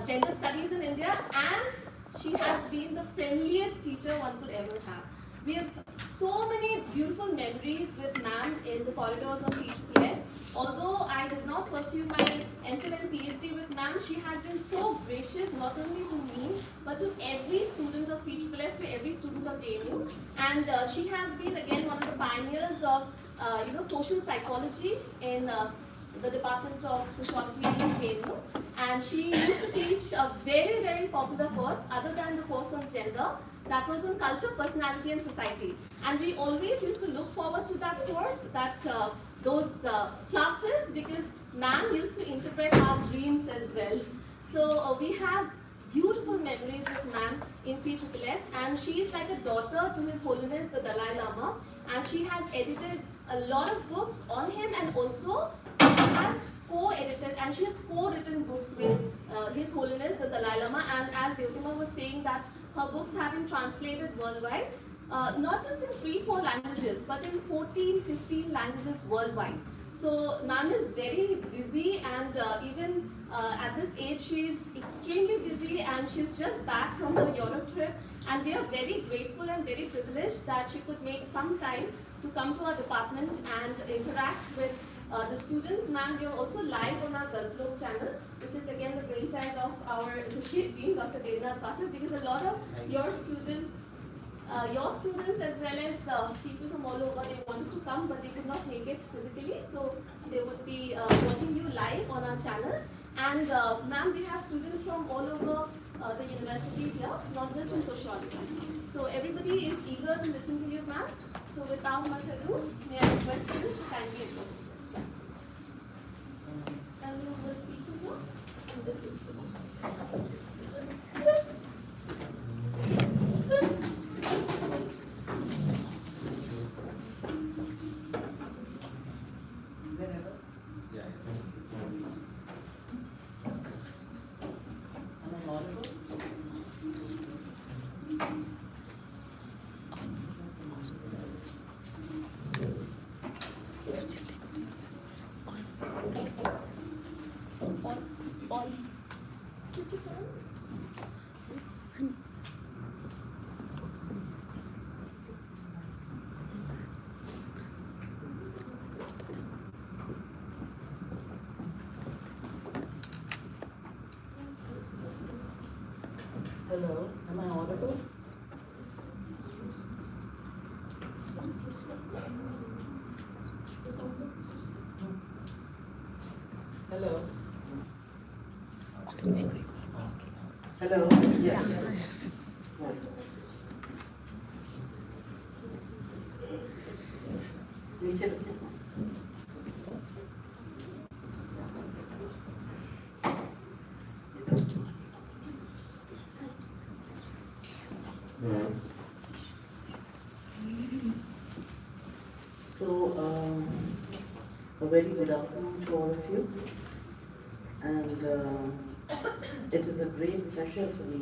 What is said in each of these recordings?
gender studies in India, and she has been the friendliest teacher one could ever have. We have so many beautiful memories with ma'am in the corridors of CSSS. Although I did not pursue my MPhil and PhD with ma'am, she has been so gracious not only to me but to every student of CSSS, to every student of JNU. And she has been again one of the pioneers of social psychology in the Department of Sociology in JNU. And she used to teach a very, very popular course other than the course on gender. That was on culture, personality and society. And we always used to look forward to that course, those classes, because ma'am used to interpret our dreams as well. So we have beautiful memories with ma'am in CSSS, and she is like a daughter to His Holiness the Dalai Lama, and she has edited a lot of books on him, and also she has co-edited and she has co-written books with His Holiness the Dalai Lama. And as Deotima was saying, that her books have been translated worldwide, not just in 3-4 languages, but in 14-15 languages worldwide. So ma'am is very busy, and even at this age she is extremely busy, and she's just back from her Europe trip, and we are very grateful and very privileged that she could make some time to come to our department and interact with the students. Ma'am, we are also live on our Gulf channel, which is again the brainchild of our Associate Dean, Dr. Devnath Pathak, because a lot of your students as well as people from all over, they wanted to come but they could not make it physically, so they would be watching you live on our channel. And ma'am, we have students from all over the university here, not just from sociology. So everybody is eager to listen to you, ma'am. So without much ado, may I request you to kindly address you. And we will see to you, and this is the book. Hello, am I audible? Hello? Hello? Yes. नीचे बसे। So, a very good afternoon to all of you, and it is a great pleasure for me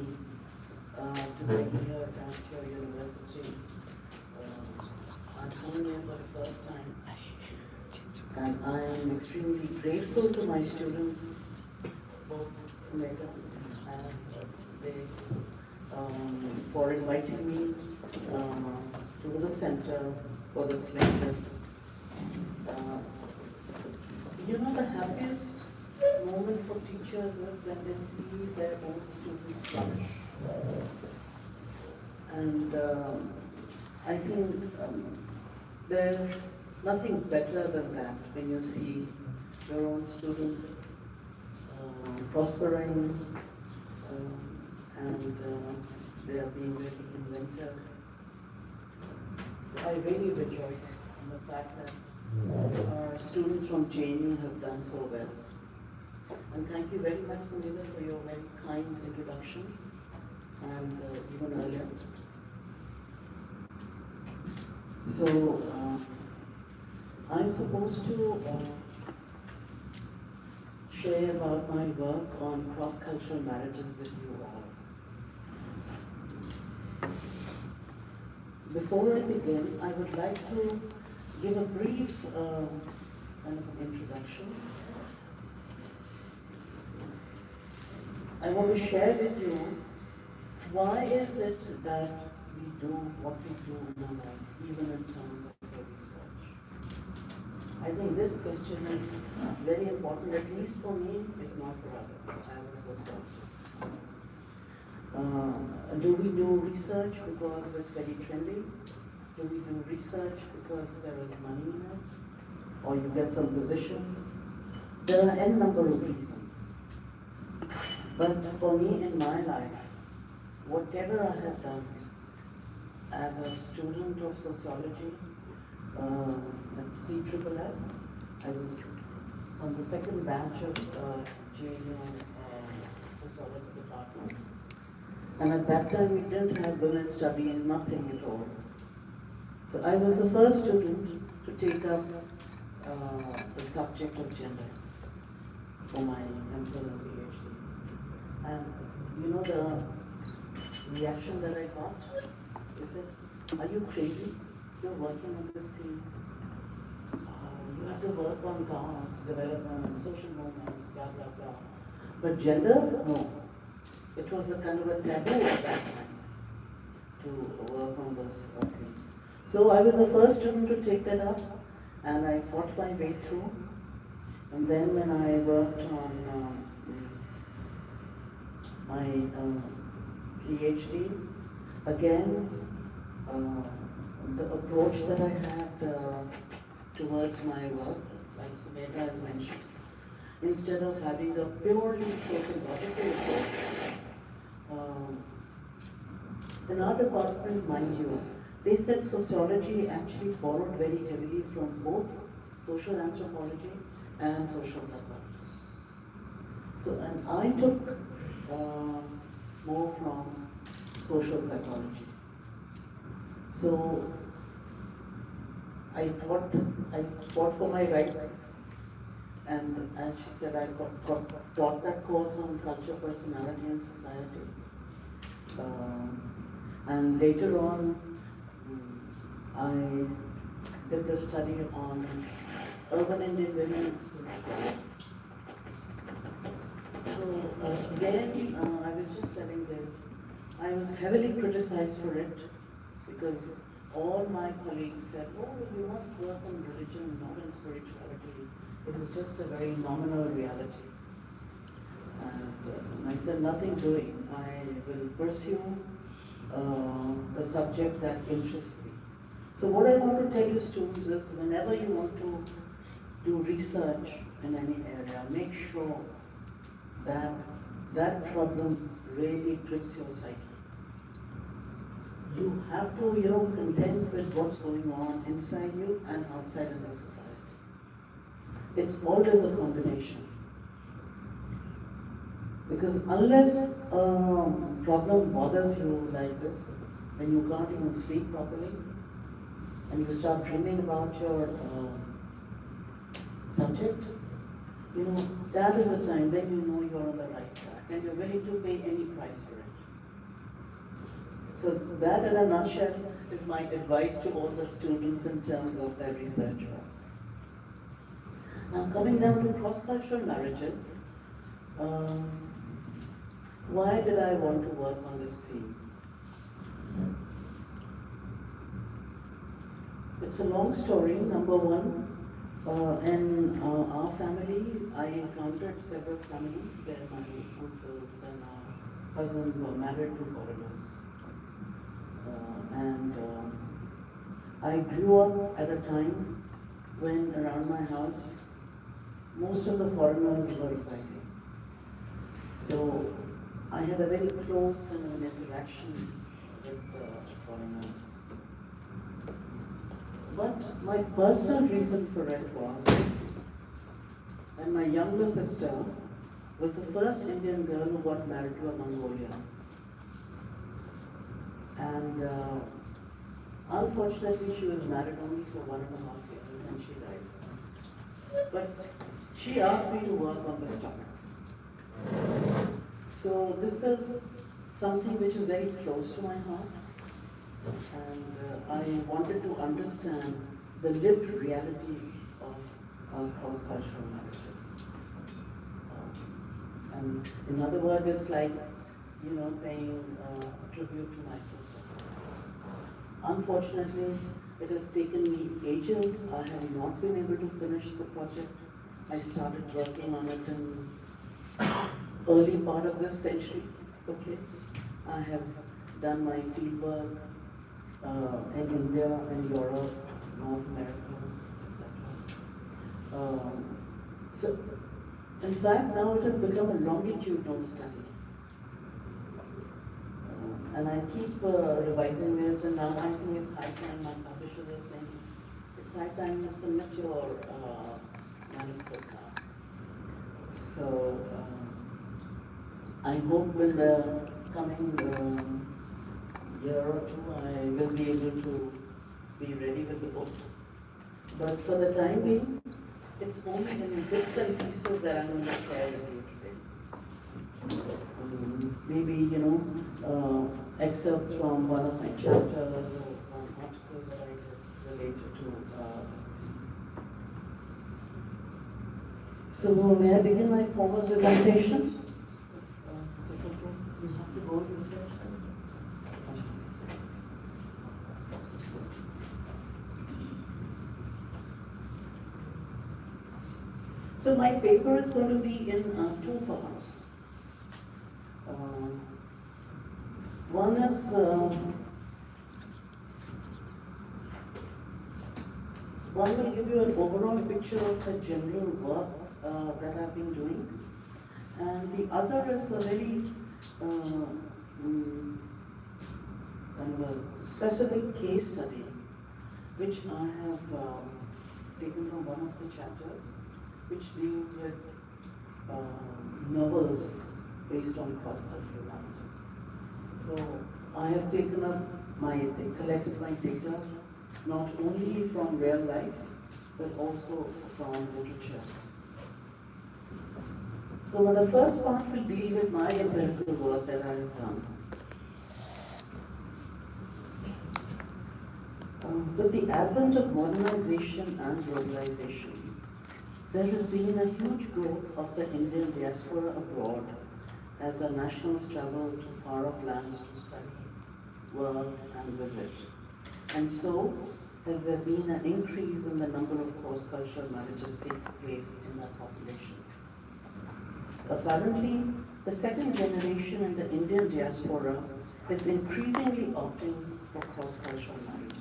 to be here at your university. I'm coming here for the first time, and I am extremely grateful to my students, both Sumeta and they, for inviting me to the center for this lecture. The happiest moment for teachers is when they see their own students flourish. And I think there's nothing better than that when you see your own students prospering and they are being very inventive. So I really rejoice in the fact that our students from JNU have done so well. And thank you very much, Samita, for your very kind introduction, and even earlier. So, I'm supposed to share about my work on cross-cultural marriages with you all. Before I begin, I would like to give a brief kind of introduction. I want to share with you why is it that we do what we do in our lives, even in terms of the research. I think this question is very important, at least for me, if not for others, as a sociologist. Do we do research because it's very trendy? Do we do research because there is money in it? Or you get some positions? There are n number of reasons. But for me in my life, whatever I have done as a student of sociology at CSSS, I was on the second batch of JNU sociology department. And at that time we didn't have women's studies, nothing at all. So I was the first student to take up the subject of gender for my MPhil and PhD. And you know the reaction that I got? They said, are you crazy? You're working on this theme. You have to work on cause, development, social movements, blah, blah, blah. But gender? No. It was a kind of a taboo at that time to work on those things. So I was the first student to take that up, and I fought my way through. And then when I worked on my PhD, again, the approach that I had towards my work, like Sumedha has mentioned, instead of having a purely sociological approach, in our department, mind you, they said sociology actually borrowed very heavily from both social anthropology and social psychology. So, and I took more from social psychology. So, I fought for my rights, and as she said, I got taught that course on culture, personality, and society. And later on, I did the study on urban Indian women. So then I was just telling them, I was heavily criticized for it because all my colleagues said, oh, you must work on religion, not in spirituality. It is just a very nominal reality. And I said, nothing doing. I will pursue the subject that interests me. So what I want to tell you students is, whenever you want to do research in any area, make sure that that problem really grips your psyche. You have to, contend with what's going on inside you and outside in the society. It's always a combination. Because unless a problem bothers you like this, when you can't even sleep properly, and you start dreaming about your subject, that is the time when you know you're on the right track and you're willing to pay any price for it. So that in a nutshell is my advice to all the students in terms of their research work. Now coming down to cross-cultural marriages, why did I want to work on this theme? It's a long story. Number one, in our family, I encountered several families where my uncles and our cousins were married to foreigners. I grew up at a time when around my house, most of the foreigners were residing. So I had a very close kind of an interaction with foreigners. But my personal reason for it was, and my younger sister was the first Indian girl who got married to a Mongolian. And unfortunately, she was married only for 1.5 years and she died. But she asked me to work on this topic. So this is something which is very close to my heart. And I wanted to understand the lived reality of cross-cultural marriages. And in other words, it's like, paying tribute to my sister. Unfortunately, it has taken me ages. I have not been able to finish the project. I started working on it in early part of this century. Okay, I have done my fieldwork in India and Europe, North America, etc. So, in fact, now it has become a longitudinal study. And I keep revising it, and now I think it's high time my publishers are saying, it's high time to submit your manuscript now. So, I hope in the coming year or two, I will be able to be ready with the book. But for the time being, it's only in bits and pieces that I'm going to share with you today. Maybe, excerpts from one of my chapters or one article that I did related to this theme. So may I begin my formal presentation? It's okay. You have to go to the section. So my paper is going to be in two parts. One is one will give you an overall picture of the general work that I've been doing, and the other is a very kind of a specific case study, which I have taken from one of the chapters, which deals with novels based on cross-cultural languages. So I have taken up collected my data not only from real life, but also from literature. So the first part will deal with my empirical work that I have done. With the advent of modernization and globalization, there has been a huge growth of the Indian diaspora abroad as our nationals travel to far-off lands to study, work, and visit. And so, has there been an increase in the number of cross-cultural marriages taking place in that population. Apparently, the second generation in the Indian diaspora is increasingly opting for cross-cultural marriages.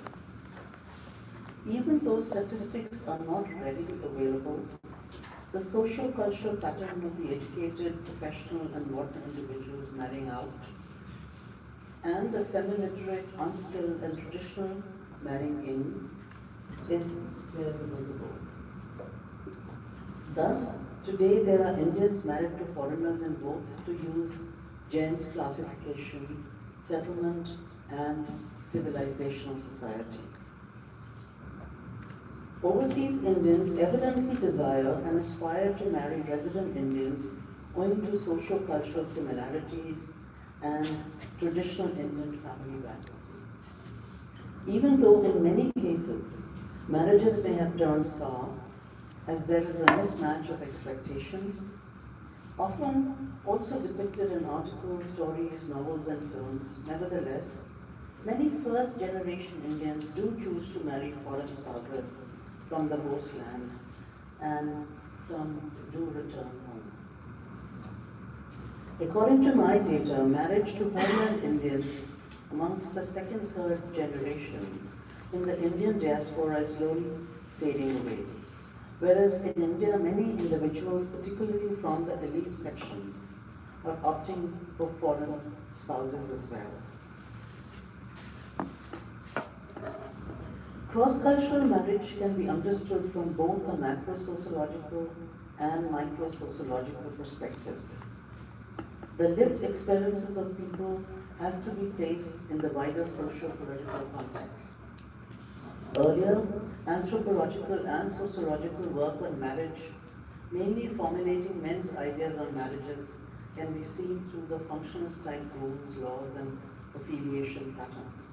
Even though statistics are not readily available, the social-cultural pattern of the educated, professional, and modern individuals marrying out, and the semi-literate, unskilled, and traditional marrying in, is clearly visible. Thus, today there are Indians married to foreigners in both, to use Jain's classification, settlement, and civilizational societies. Overseas Indians evidently desire and aspire to marry resident Indians owing to socio-cultural similarities and traditional Indian family values. Even though in many cases, marriages may have turned sour, as there is a mismatch of expectations, often also depicted in articles, stories, novels, and films, nevertheless, many first-generation Indians do choose to marry foreign spouses from the host land, and some do return home. According to my data, marriage to homeland Indians amongst the second, third generation in the Indian diaspora is slowly fading away. Whereas in India, many individuals, particularly from the elite sections, are opting for foreign spouses as well. Cross-cultural marriage can be understood from both a macro-sociological and micro-sociological perspective. The lived experiences of people have to be placed in the wider socio-political context. Earlier, anthropological and sociological work on marriage, mainly formulating men's ideas on marriages, can be seen through the functionist-type rules, laws, and affiliation patterns,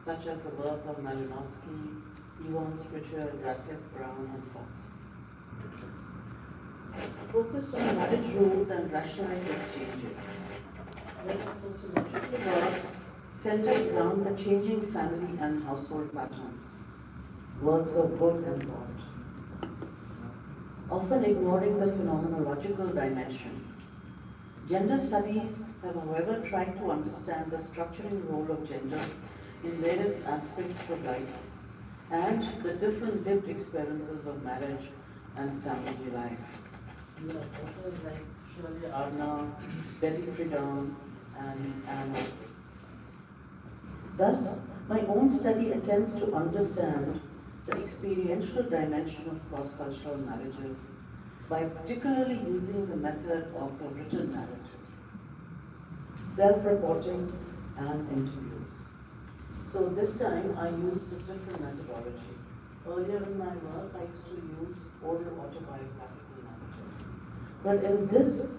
such as the work of Malinowski, Evans, Richard, Radcliffe, Brown, and Fox. focused on marriage rules and rationalized exchanges. Whereas sociological work centered around the changing family and household patterns, works of good and bad, often ignoring the phenomenological dimension. Gender studies have, however, tried to understand the structural role of gender in various aspects of life and the different lived experiences of marriage and family life. You have authors like Shirley Arna, Betty Friedan, and Anna. Thus, my own study attempts to understand the experiential dimension of cross-cultural marriages by particularly using the method of the written narrative, self-reporting, and interviews. So this time I used a different methodology. Earlier in my work, I used to use oral autobiographical narrative. But in this,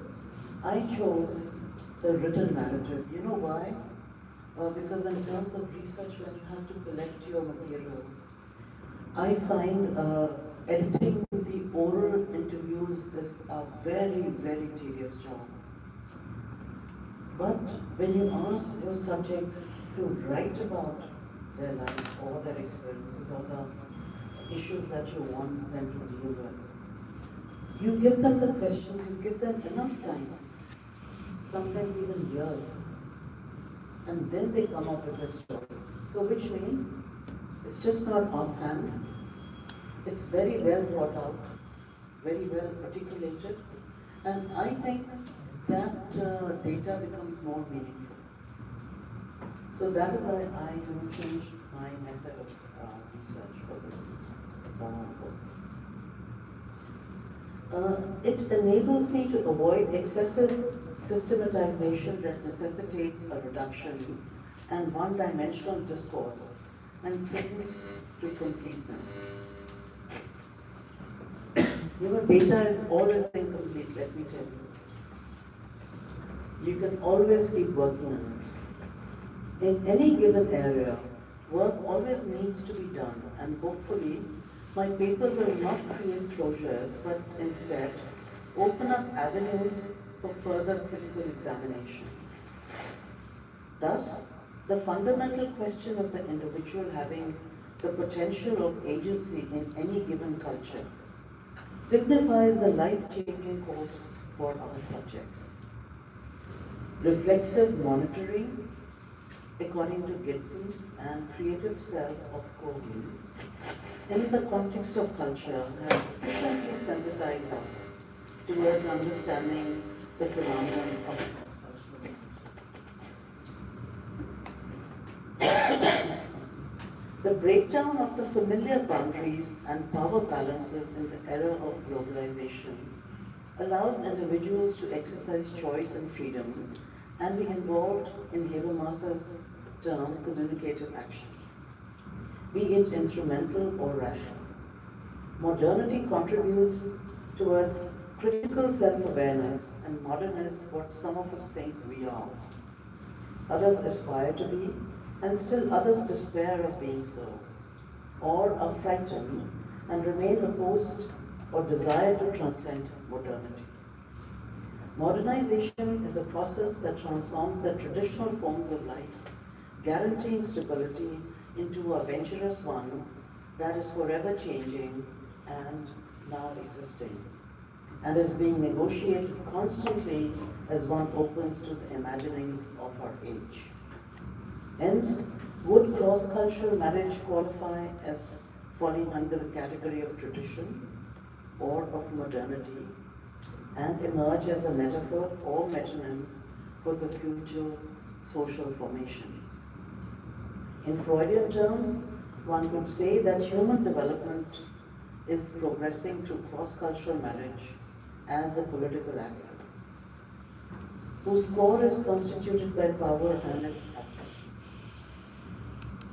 I chose the written narrative. You know why? Because in terms of research, when you have to collect your material, I find editing the oral interviews is a very, very tedious job. But when you ask your subjects to write about their life or their experiences or the issues that you want them to deal with, you give them the questions, you give them enough time, sometimes even years, and then they come up with a story. So which means it's just not offhand, it's very well thought out, very well articulated, and I think that data becomes more meaningful. So that is why I have changed my method of research for this book. It enables me to avoid excessive systematization that necessitates a reduction and one-dimensional discourse and tends to completeness. You know, data is always incomplete, let me tell you. You can always keep working on it. In any given area, work always needs to be done, and hopefully, my paper will not create closures, but instead open up avenues for further critical examinations. Thus, the fundamental question of the individual having the potential of agency in any given culture signifies the life-changing course for our subjects. Reflexive monitoring, according to Gittins, and creative self of Covey, in the context of culture, has sufficiently sensitized us towards understanding the phenomenon of cross-cultural marriages. The breakdown of the familiar boundaries and power balances in the era of globalization allows individuals to exercise choice and freedom and be involved in Habermas's term communicative action, be it instrumental or rational. Modernity contributes towards critical self-awareness, and modern is what some of us think we are. Others aspire to be, and still others despair of being so, or are frightened and remain opposed or desire to transcend modernity. Modernization is a process that transforms the traditional forms of life, guaranteeing stability into a venturous one that is forever changing and now existing, and is being negotiated constantly as one opens to the imaginings of our age. Hence, would cross-cultural marriage qualify as falling under the category of tradition or of modernity, and emerge as a metaphor or metonym for the future social formations? In Freudian terms, one could say that human development is progressing through cross-cultural marriage as a political axis, whose core is constituted by power and its affect.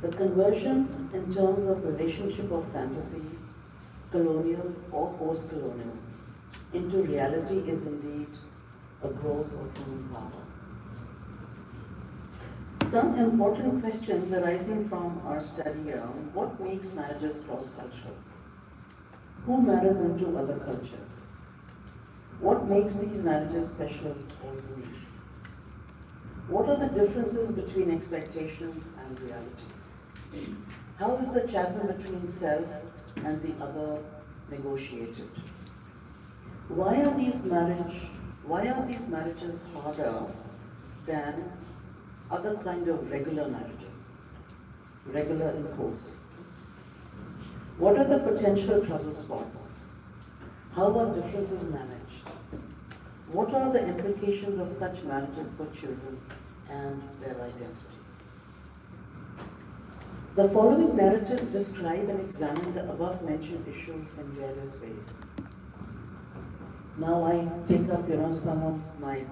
The conversion in terms of relationship of fantasy, colonial or post-colonial, into reality is indeed a growth of human power. Some important questions arising from our study are: what makes marriages cross-cultural? Who marries into other cultures? What makes these marriages special or unique? What are the differences between expectations and reality? How is the chasm between self and the other negotiated? Why are these marriages harder than other kind of regular marriages? Regular in quotes. What are the potential trouble spots? How are differences managed? What are the implications of such marriages for children and their identity? The following narratives describe and examine the above-mentioned issues in various ways. Now I take up, some of my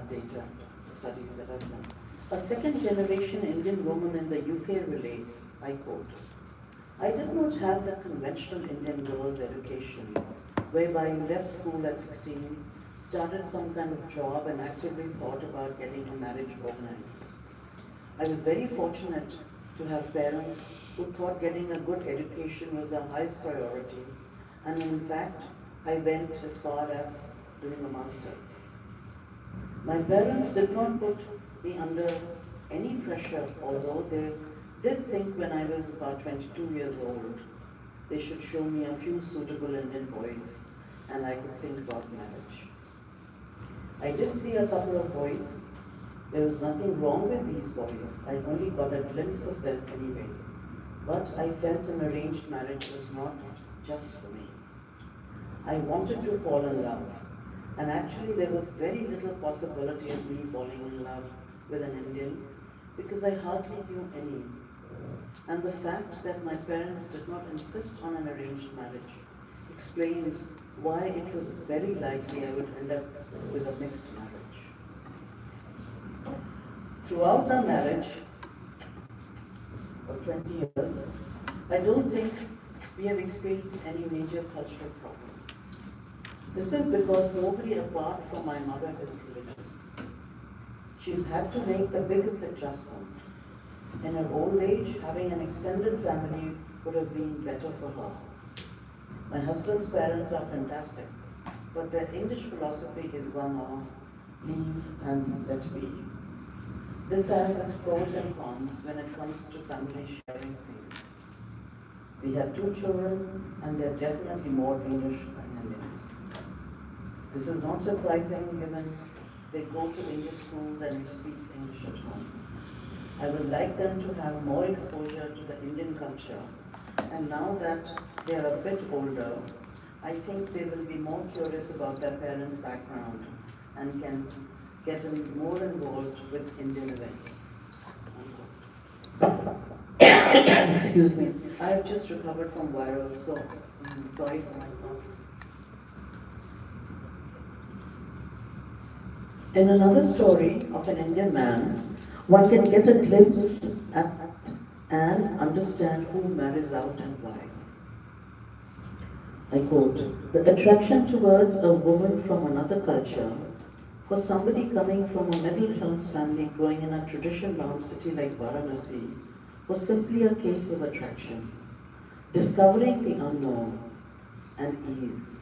data studies that I've done. A second-generation Indian woman in the UK relates, I quote, "I did not have the conventional Indian girl's education, whereby you left school at 16, started some kind of job, and actively thought about getting a marriage organized. I was very fortunate to have parents who thought getting a good education was the highest priority, and in fact, I went as far as doing a master's. My parents did not put me under any pressure, although they did think when I was about 22 years old, they should show me a few suitable Indian boys and I could think about marriage. I did see a couple of boys. There was nothing wrong with these boys. I only got a glimpse of them anyway. But I felt an arranged marriage was not just for me. I wanted to fall in love. And actually there was very little possibility of me falling in love with an Indian because I hardly knew any. And the fact that my parents did not insist on an arranged marriage explains why it was very likely I would end up with a mixed marriage. Throughout our marriage, for 20 years, I don't think we have experienced any major cultural problems. This is because nobody apart from my mother is religious. She's had to make the biggest adjustment. In her old age, having an extended family would have been better for her. My husband's parents are fantastic, but their English philosophy is one of leave and let be. This has its pros and cons when it comes to family sharing things. We have 2 children and they're definitely more English than Indians. This is not surprising given they go to English schools and speak English at home. I would like them to have more exposure to the Indian culture, and now that they are a bit older, I think they will be more curious about their parents' background and can get more involved with Indian events. Excuse me, I have just recovered from viral, so sorry for my cough. In another story of an Indian man, one can get a glimpse at and understand who marries out and why. I quote, "The attraction towards a woman from another culture for somebody coming from a middle-class family growing in a tradition-bound city like Varanasi was simply a case of attraction, discovering the unknown, and ease.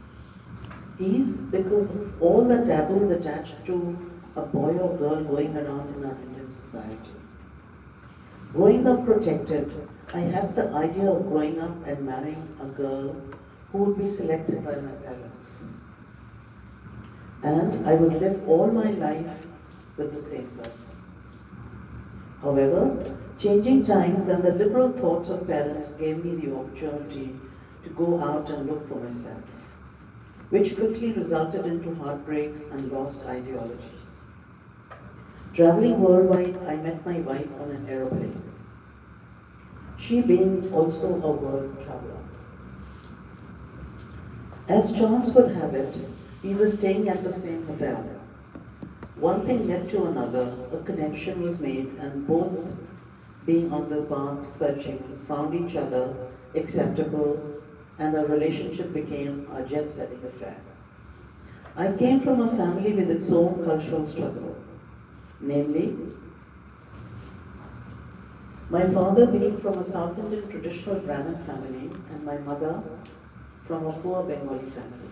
Ease because of all the taboos attached to a boy or girl going around in our Indian society. Growing up protected, I had the idea of growing up and marrying a girl who would be selected by my parents. And I would live all my life with the same person. However, changing times and the liberal thoughts of parents gave me the opportunity to go out and look for myself, which quickly resulted into heartbreaks and lost ideologies. Traveling worldwide, I met my wife on an aeroplane, she being also a world traveler. As chance would have it, we were staying at the same hotel. One thing led to another, a connection was made, and both being on the path searching, found each other acceptable, and our relationship became a jet-setting affair. I came from a family with its own cultural struggle, namely, my father being from a South Indian traditional Brahmin family and my mother from a poor Bengali family.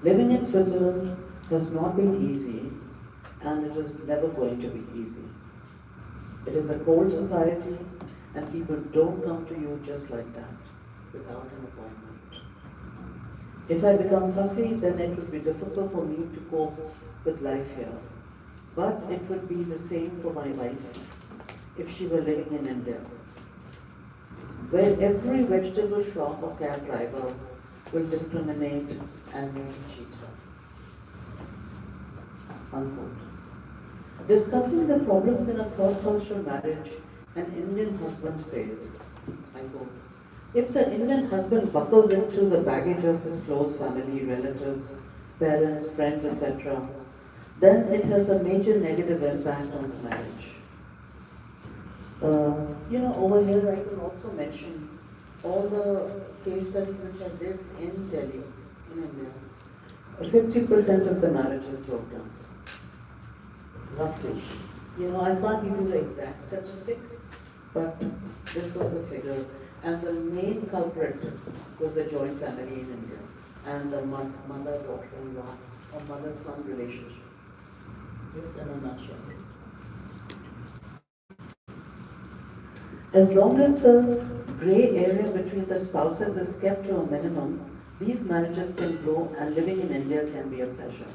Living in Switzerland has not been easy, and it is never going to be easy. It is a cold society, and people don't come to you just like that, without an appointment. If I become fussy, then it would be difficult for me to cope with life here. But it would be the same for my wife if she were living in India, where every vegetable shop or cab driver will discriminate and make cheat her. Unquote. Discussing the problems in a cross-cultural marriage, an Indian husband says, I quote, if the Indian husband buckles into the baggage of his close family, relatives, parents, friends, etc., then it has a major negative impact on the marriage. Over here I can also mention all the case studies which I did in Delhi, in India. 50% of the marriages broke down, roughly. I can't give you the exact statistics, but this was the figure. And the main culprit was the joint family in India and the mother-daughter-in-law or mother-son relationship. Just in a nutshell. As long as the grey area between the spouses is kept to a minimum, these marriages can grow and living in India can be a pleasure.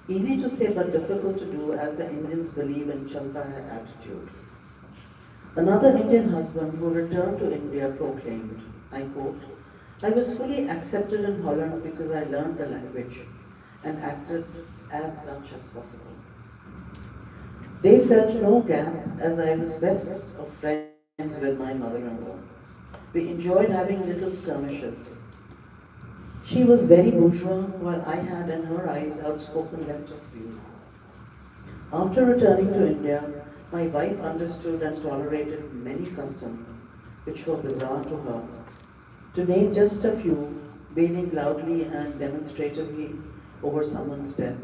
Easy to say but difficult to do as the Indians believe in Chalta hai attitude. Another Indian husband who returned to India proclaimed, I quote, I was fully accepted in Holland because I learned the language and acted as Dutch as possible. They felt no gap as I was best of friends with my mother-in-law. We enjoyed having little skirmishes. She was very bourgeois, while I had in her eyes outspoken leftist views. After returning to India, my wife understood and tolerated many customs which were bizarre to her. To name just a few, wailing loudly and demonstratively over someone's death,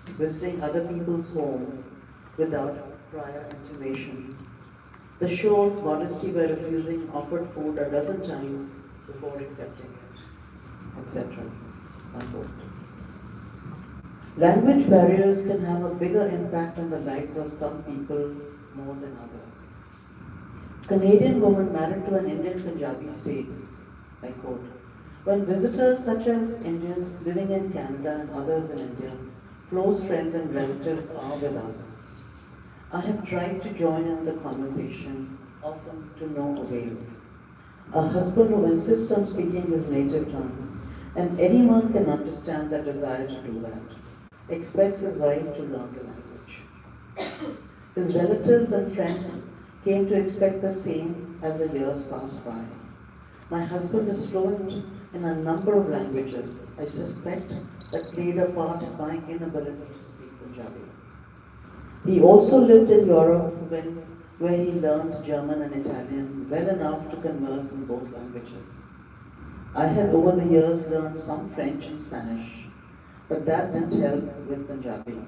visiting other people's homes without prior intimation, the show of modesty by refusing offered food a dozen times before accepting it, etc. Language barriers can have a bigger impact on the lives of some people more than others. Canadian woman married to an Indian Punjabi states, I quote, when visitors such as Indians living in Canada and others in India, close friends and relatives are with us, I have tried to join in the conversation, often to no avail. A husband who insists on speaking his native tongue, and anyone can understand the desire to do that, expects his wife to learn the language. His relatives and friends came to expect the same as the years passed by. My husband is fluent in a number of languages. I suspect that played a part in my inability to speak Punjabi. He also lived in Europe where he learned German and Italian well enough to converse in both languages. I had over the years learned some French and Spanish, but that didn't help with Punjabi.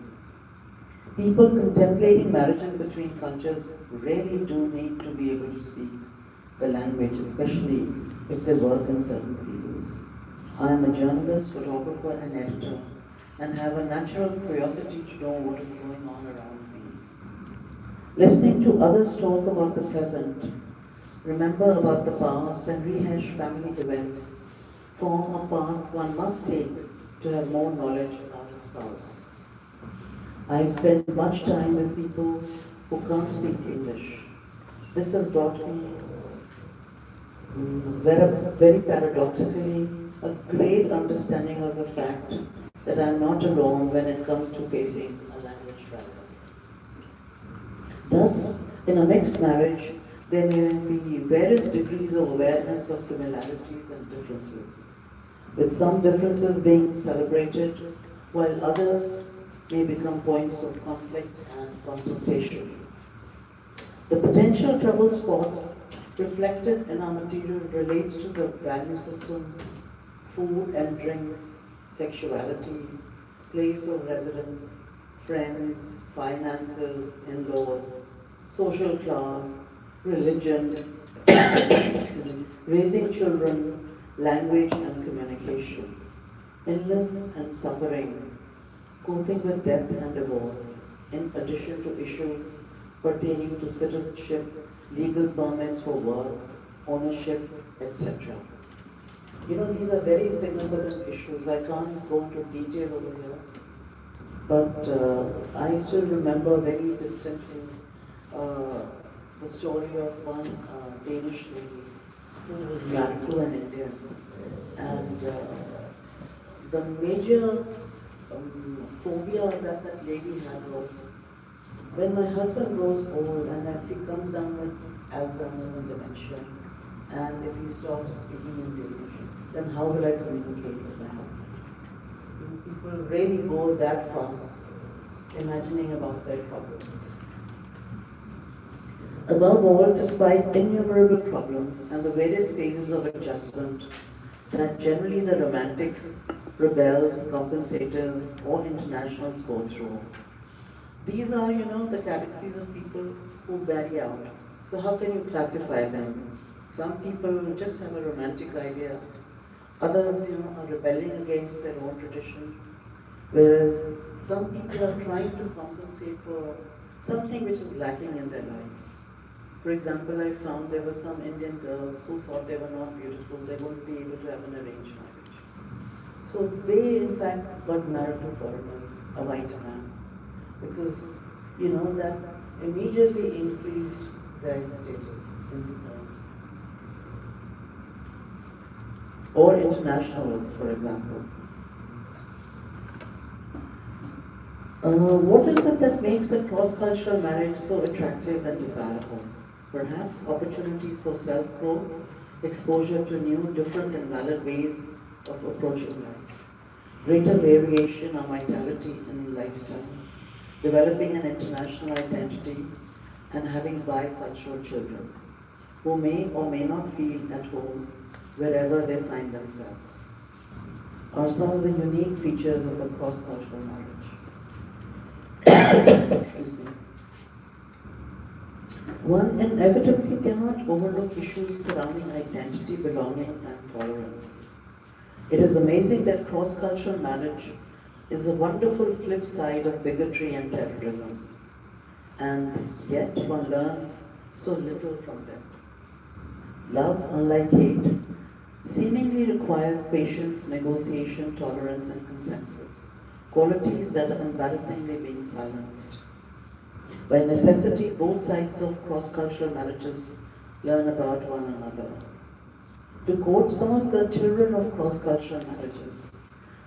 People contemplating marriages between cultures really do need to be able to speak the language, especially if they work in certain fields. I am a journalist, photographer, and editor, and have a natural curiosity to know what is going on around me. Listening to others talk about the present, remember about the past, and rehash family events form a path one must take to have more knowledge about a spouse. I've spent much time with people who can't speak English. This has brought me, very paradoxically, a great understanding of the fact that I'm not alone when it comes to facing a language barrier. Thus, in a mixed marriage, there may be various degrees of awareness of similarities and differences, with some differences being celebrated, while others may become points of conflict and contestation. The potential trouble spots reflected in our material relates to the value systems, food and drinks, sexuality, place of residence, friends, finances, in-laws, social class, religion, raising children, language and communication. illness and suffering, coping with death and divorce, in addition to issues pertaining to citizenship, legal permits for work, ownership, etc. These are very significant issues. I can't go into detail over here, but I still remember very distinctly uh, the story of one Danish lady who was married to an Indian. And the major phobia that that lady had was when my husband grows old and if he comes down with Alzheimer's and dementia, and if he stops speaking in Danish, then how will I communicate with my husband? People really go that far, imagining about their problems. Above all, despite innumerable problems and the various phases of adjustment that generally the romantics, rebels, compensators, or internationals go through, these are, the categories of people who vary out. So how can you classify them? Some people just have a romantic idea. Others, are rebelling against their own tradition. Whereas some people are trying to compensate for something which is lacking in their lives. For example, I found there were some Indian girls who thought they were not beautiful, they wouldn't be able to have an arranged marriage. So they, in fact, got married to foreigners, a white man, because, that immediately increased their status in society. Or internationals, for example. What is it that makes a cross-cultural marriage so attractive and desirable? Perhaps opportunities for self-growth, exposure to new, different and valid ways of approaching life, greater variation or vitality in lifestyle, developing an international identity, and having bicultural children, who may or may not feel at home wherever they find themselves, are some of the unique features of a cross-cultural marriage. Excuse me. One inevitably cannot overlook issues surrounding identity, belonging, and tolerance. It is amazing that cross-cultural marriage is a wonderful flip side of bigotry and terrorism, and yet one learns so little from them. Love, unlike hate, seemingly requires patience, negotiation, tolerance, and consensus, qualities that are embarrassingly being silenced. By necessity, both sides of cross-cultural marriages learn about one another. To quote some of the children of cross-cultural marriages,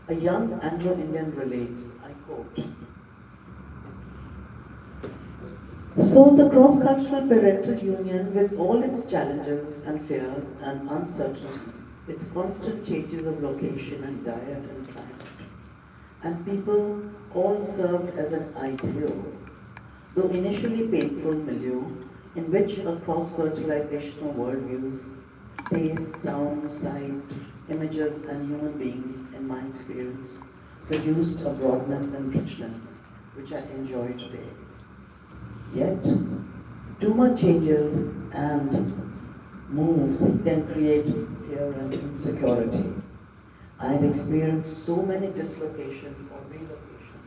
a young Anglo-Indian relates, I quote, "So the cross-cultural parental union, with all its challenges and fears and uncertainties, its constant changes of location and diet and climate, and people all served as an ideal, though initially painful milieu, in which a cross-fertilization of worldviews, taste, sound, sight, images, and human beings, in my experience, produced a broadness and richness which I enjoy today. Yet, too much changes and moves can create fear and insecurity. I have experienced so many dislocations or relocation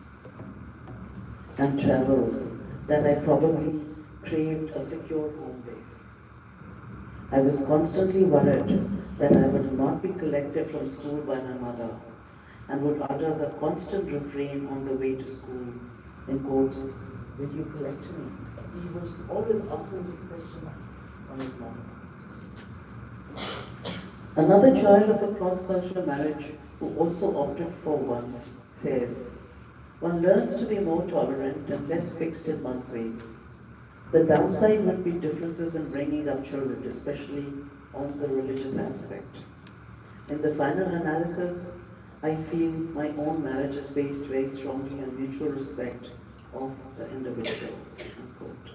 and travels that I probably craved a secure home base. I was constantly worried that I would not be collected from school by my mother and would utter the constant refrain on the way to school, in quotes, "Will you collect me?" He was always asking this question on his mother. Another child of a cross-cultural marriage who also opted for one says, "One learns to be more tolerant and less fixed in one's ways. The downside would be differences in bringing up children, especially on the religious aspect. In the final analysis, I feel my own marriage is based very strongly on mutual respect of the individual." Unquote.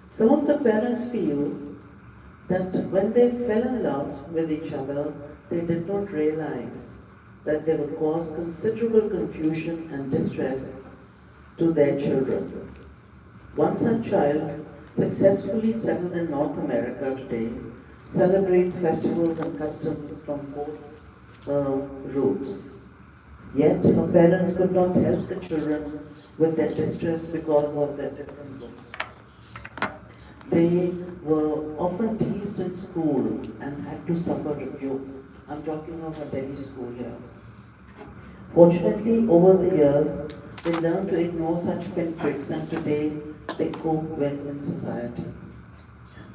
Some of the parents feel that when they fell in love with each other, they did not realize that they would cause considerable confusion and distress to their children. One such child, successfully settled in North America today, celebrates festivals and customs from both roots. Yet her parents could not help the children with their distress because of their different looks. They were often teased in school and had to suffer rebuke. I'm talking of a Delhi school here. Fortunately, over the years, they learned to ignore such pinpricks and today they cope well in society.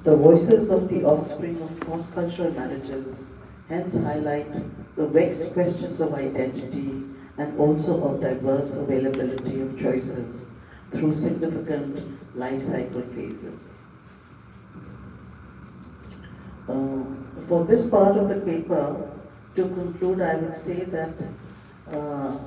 The voices of the offspring of cross-cultural marriages hence highlight the vexed questions of identity and also of diverse availability of choices through significant life cycle phases. For this part of the paper, to conclude, I would say that uh,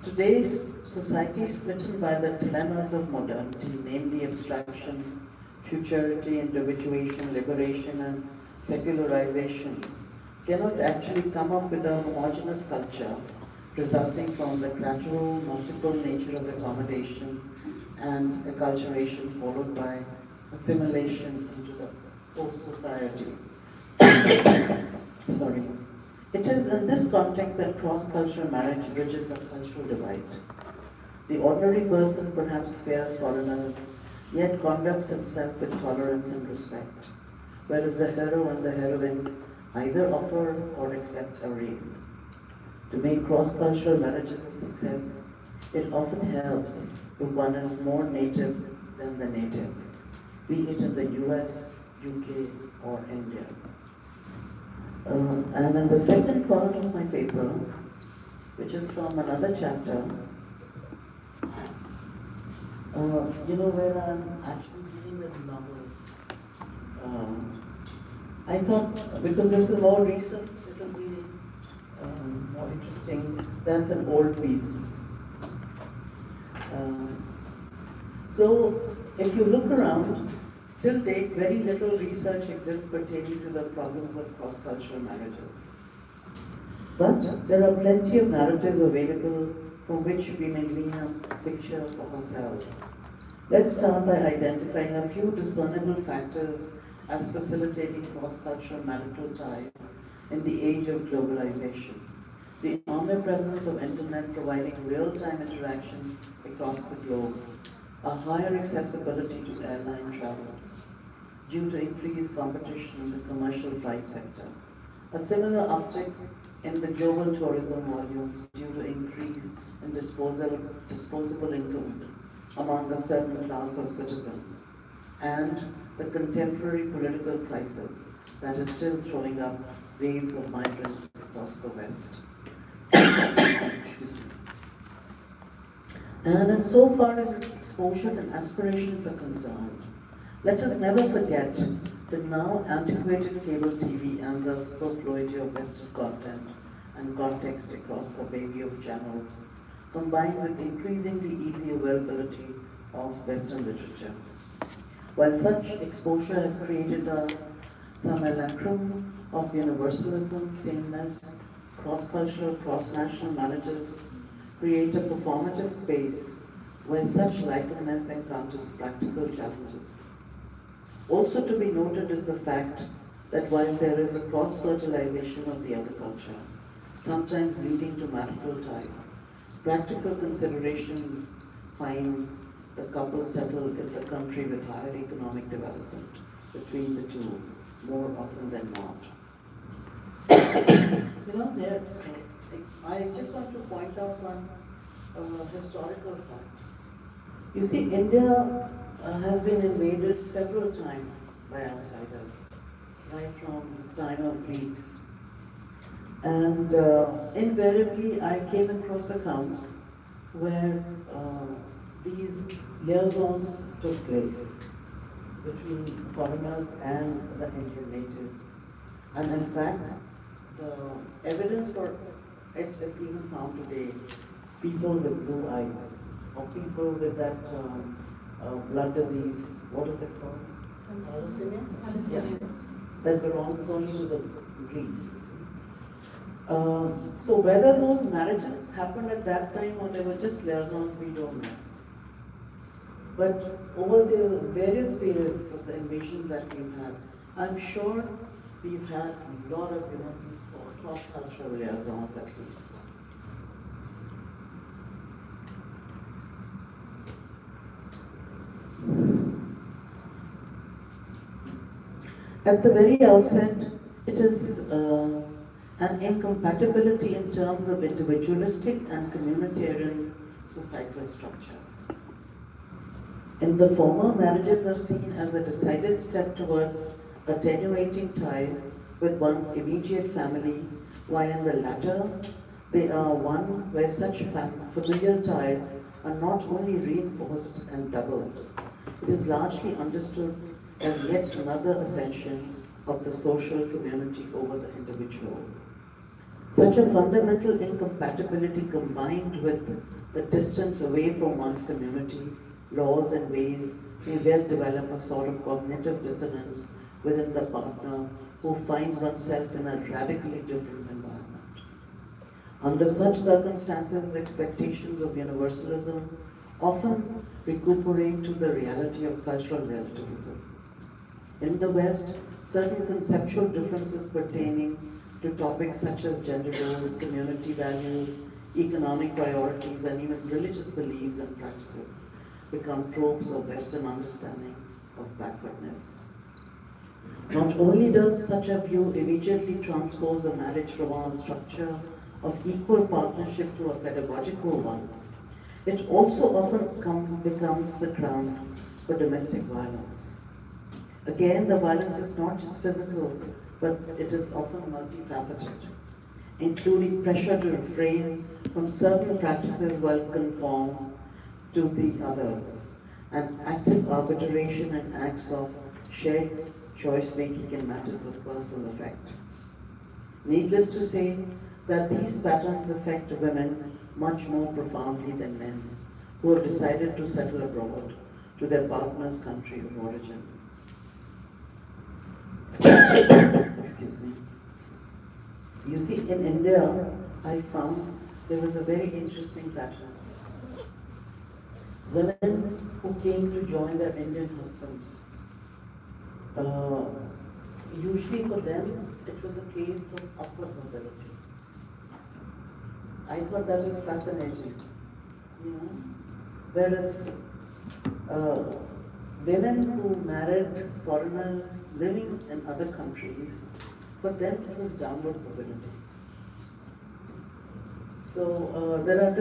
today's society is smitten by the dilemmas of modernity, namely abstraction, futurity, individuation, liberation, and secularization, cannot actually come up with a homogeneous culture resulting from the gradual, multiple nature of accommodation and acculturation followed by assimilation into the host society. Sorry. It is in this context that cross-cultural marriage bridges a cultural divide. The ordinary person perhaps fears foreigners, yet conducts himself with tolerance and respect, whereas the hero and the heroine either offer or accept a rape. To make cross-cultural marriages a success, it often helps if one is more native than the natives, be it in the US, UK, or India. And in the second part of my paper, which is from another chapter, where I'm actually dealing with novels. I thought, because this is more recent, it will be more interesting. That's an old piece. So, if you look around, till date, very little research exists pertaining to the problems of cross-cultural marriages. But there are plenty of narratives available from which we may glean a picture for ourselves. Let's start by identifying a few discernible factors as facilitating cross-cultural marital ties in the age of globalization. The omnipresence of internet providing real-time interaction across the globe, a higher accessibility to airline travel due to increased competition in the commercial flight sector, a similar uptick in the global tourism volumes due to increase in disposable income among a certain class of citizens, and the contemporary political crisis that is still throwing up waves of migrants across the West. Excuse me. And in so far as exposure and aspirations are concerned, let us never forget the now antiquated cable TV and the superfluity of Western content and context across a baby of channels, combined with increasingly easy availability of Western literature. While such exposure has created a simulacrum of universalism, sameness, cross-cultural, cross-national marriages create a performative space where such likeness encounters practical challenges. Also to be noted is the fact that while there is a cross-fertilization of the other culture, sometimes leading to marital ties, practical considerations finds the couple settle in the country with higher economic development between the two more often than not. I just want to point out one historical fact. You see, India has been invaded several times by outsiders, right from the time of Greeks. And invariably, I came across accounts where these liaisons took place between foreigners and the Indian natives. And in fact, the evidence for it is even found today. People with blue eyes, or people with that blood disease, what is it called? Thalassemia? Yeah. That belongs only to the Greeks. So whether those marriages happened at that time or they were just liaisons, we don't know. But over the various periods of the invasions that we've had, I'm sure we've had a lot of, these cross-cultural liaisons at least. At the very outset, it is an incompatibility in terms of individualistic and communitarian societal structures. In the former, marriages are seen as a decided step towards attenuating ties with one's immediate family, while in the latter, they are one where such familial ties are not only reinforced and doubled, it is largely understood as yet another ascension of the social community over the individual. Such a fundamental incompatibility combined with the distance away from one's community, laws and ways may well develop a sort of cognitive dissonance within the partner who finds oneself in a radically different environment. Under such circumstances, expectations of universalism often recuperate to the reality of cultural relativism. In the West, certain conceptual differences pertaining to topics such as gender roles, community values, economic priorities, and even religious beliefs and practices become tropes of Western understanding of backwardness. Not only does such a view immediately transpose a marriage romance structure of equal partnership to a pedagogical one, it also often becomes the ground for domestic violence. Again, the violence is not just physical, but it is often multifaceted, including pressure to refrain from certain practices while conform to the others, and active arbitration and acts of shared choice-making in matters of personal effect. Needless to say that these patterns affect women much more profoundly than men, who have decided to settle abroad to their partner's country of origin. Excuse me. You see, in India, I found there was a very interesting pattern. Women who came to join their Indian husbands, usually for them, it was a case of upward mobility. I thought that was fascinating, Whereas women who married foreigners living in other countries, for them it was downward mobility. So there are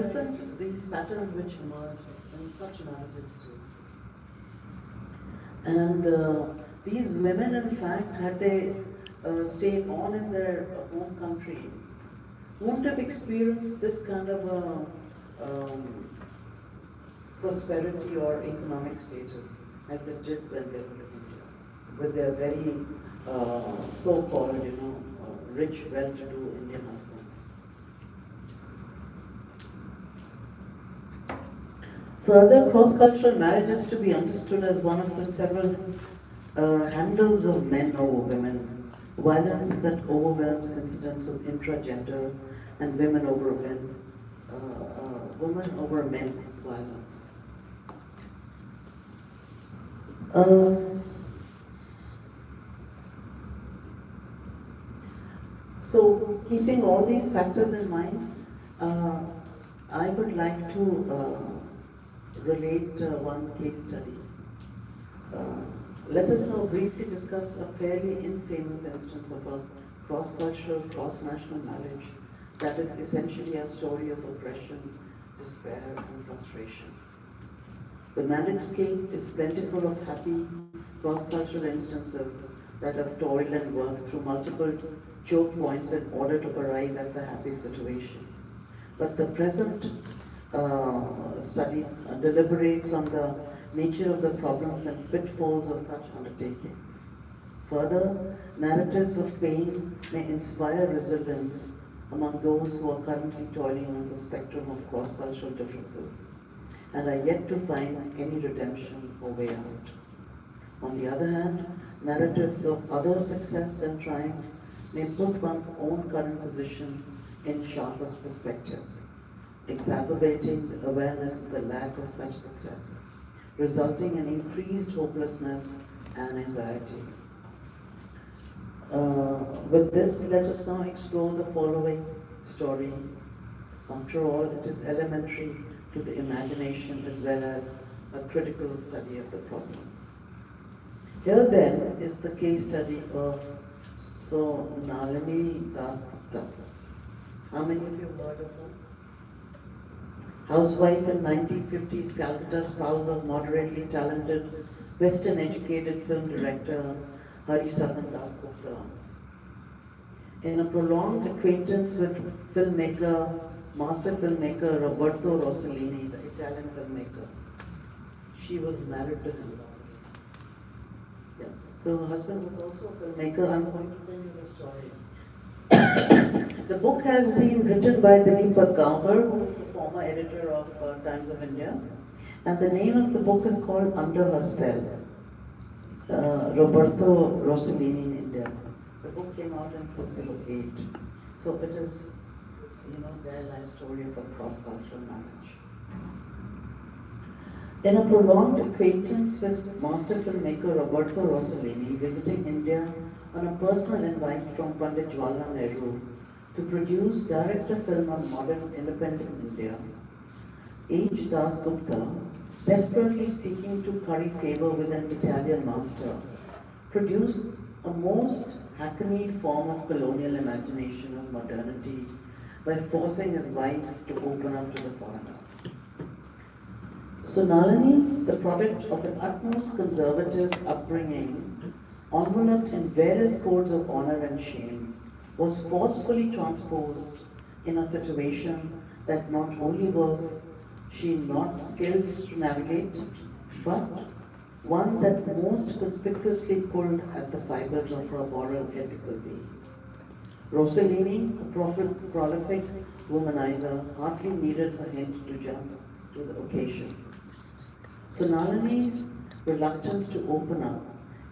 these patterns which emerge in such marriages too. And these women, in fact, had they stayed on in their home country, wouldn't have experienced this kind of prosperity or economic status as they did when they were in India, with their very so-called, rich, well-to-do Indian husbands. Further, cross-cultural marriage is to be understood as one of the several handles of men over women, violence that overwhelms incidents of intra-gender and women over men violence. So, keeping all these factors in mind, I would like to relate one case study. Let us now briefly discuss a fairly infamous instance of a cross-cultural, cross-national marriage that is essentially a story of aggression, despair, and frustration. The marriage scape is plentiful of happy cross-cultural instances that have toiled and worked through multiple choke points in order to arrive at the happy situation. But the present study deliberates on the nature of the problems and pitfalls of such undertakings. Further, narratives of pain may inspire resilience among those who are currently toiling on the spectrum of cross-cultural differences and are yet to find any redemption or way out. On the other hand, narratives of other success and triumph may put one's own current position in sharpest perspective, exacerbating the awareness of the lack of such success, resulting in increased hopelessness and anxiety. With this, let us now explore the following story. After all, it is elementary to the imagination as well as a critical study of the problem. Here then is the case study of Sonalini Dasgupta. How many of you have heard of her? Housewife in 1950s, Calcutta, spouse of moderately talented, Western educated film director Harisadan Dasgupta. In a prolonged acquaintance with master filmmaker Roberto Rossellini, the Italian filmmaker, she was married to him. Yeah. So her husband was also a filmmaker. I'm going to tell you the story. The book has been written by Dilip Gaonkar, who is the former editor of Times of India, and the name of the book is called Under Her Spell, Roberto Rossellini in India. The book came out in 2008, so it is, their life story of a cross-cultural marriage. In a prolonged acquaintance with master filmmaker Roberto Rossellini, visiting India on a personal invite from Pandit Jawaharlal Nehru to produce, direct a film on modern independent India, H. Dasgupta, desperately seeking to curry favor with an Italian master, produced a most hackneyed form of colonial imagination of modernity by forcing his wife to open up to the foreigner. Sonalini, the product of an utmost conservative upbringing, enveloped in various codes of honor and shame, was forcefully transposed in a situation that not only was she not skilled to navigate, but one that most conspicuously pulled at the fibers of her moral ethical being. Rossellini, a prolific womanizer, hardly needed a hint to jump to the occasion. Sonalini's reluctance to open up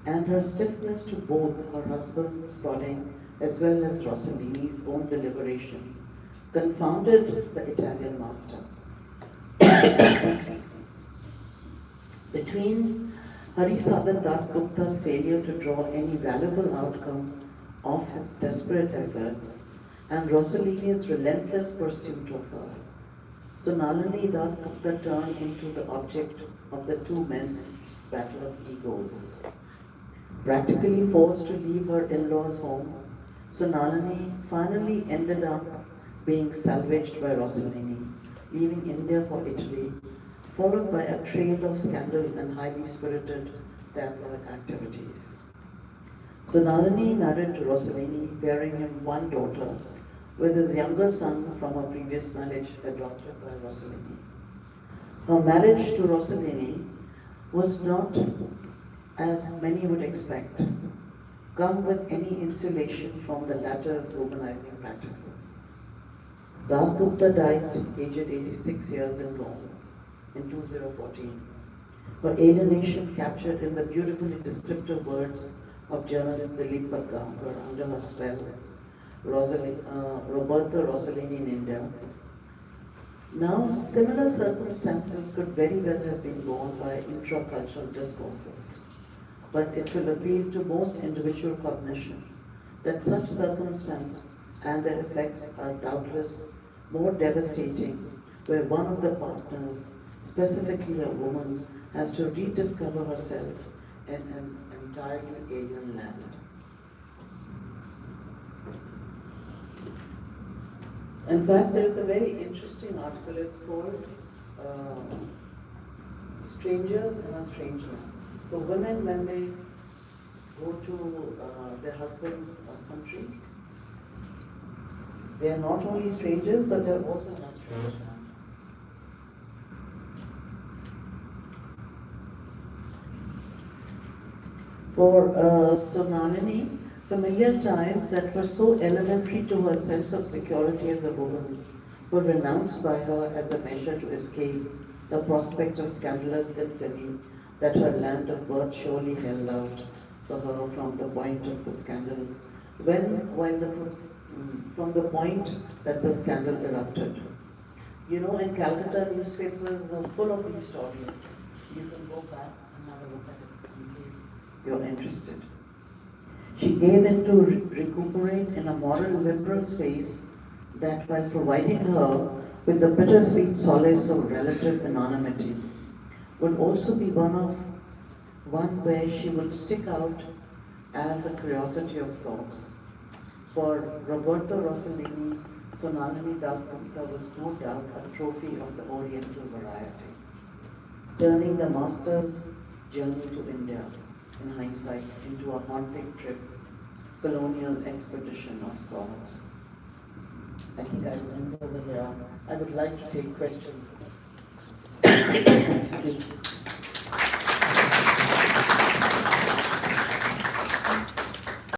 and her stiffness to both her husband's prodding as well as Rossellini's own deliberations confounded the Italian master. Between Harisadan Dasgupta's failure to draw any valuable outcome of his desperate efforts and Rossellini's relentless pursuit of her, Sonalini Dasgupta turned into the object of the two men's battle of egos. Practically forced to leave her in-laws' home, Sonalini finally ended up being salvaged by Rossellini, leaving India for Italy, followed by a trail of scandal and highly spirited tabloid activities. Sonalini married to Rossellini, bearing him one daughter, with his younger son from a previous marriage adopted by Rossellini. Her marriage to Rossellini was not, as many would expect, come with any insulation from the latter's womanizing practices. Dasgupta died aged 86 years in Rome in 2014. Her alienation captured in the beautifully descriptive words of journalist Dilip Gaonkar, Under Her Spell, Roberto Rossellini in India. Now, similar circumstances could very well have been borne by intracultural discourses, but it will appeal to most individual cognition that such circumstances and their effects are doubtless more devastating where one of the partners, specifically a woman, has to rediscover herself in an entirely alien land. In fact, there is a very interesting article. It's called Strangers in a Strange Land. So women, when they go to their husband's country, they are not only strangers, but they are also in a strange land. For Sonalini, familiar ties that were so elementary to her sense of security as a woman were renounced by her as a measure to escape the prospect of scandalous infamy that her land of birth surely held out for her from the point of the scandal, from the point that the scandal erupted. You know, in Calcutta, newspapers are full of these stories. You can go back and have a look at it in case you're interested. She gave in to recuperate in a moral liberal space that, while providing her with the bittersweet solace of relative anonymity, would also be one where she would stick out as a curiosity of sorts. For Roberto Rossellini, Sonalini Dasgupta was no doubt a trophy of the Oriental variety, turning the master's journey to India, in hindsight, into a haunting trip, colonial expedition of sorts. I think I will end over here. I would like to take questions. Excuse me.